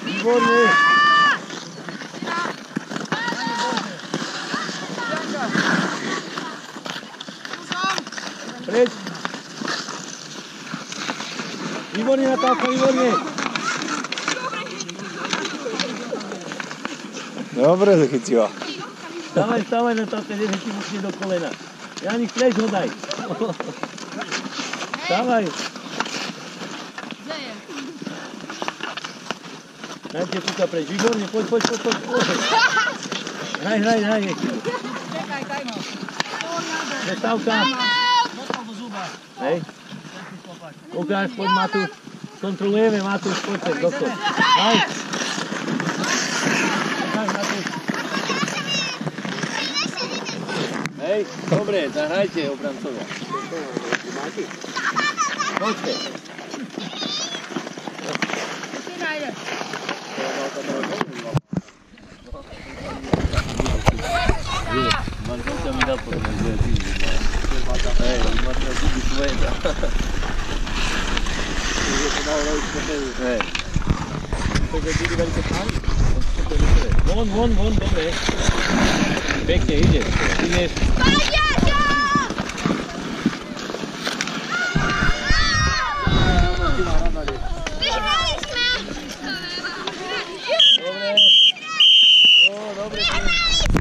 Výborný. Preč. Výborne, Natálka, výborne. Dobre zachytila. Stávaj, Natálka, že ti musí do kolena. Janik, preč ho daj. Stávaj. Dajte tuka preč, výborne, poď. Hraj. Čekaj, daj ma. Prestávka. Dostal do zuba. Hej. Ukáž, poď Matúš. Kontrolujeme, Matúš, poď sem, doktor. Hej. Ukáž, Matúš. Hej, dobre, zahrajte obrancovia. Poďte. Ty nájdeš. Manželka mi dal potom, že je týždeň. Hej, Marta, ty by svoje dá. Hej. Takže ty veľké pány. Von, dobre. Pekne, ideš.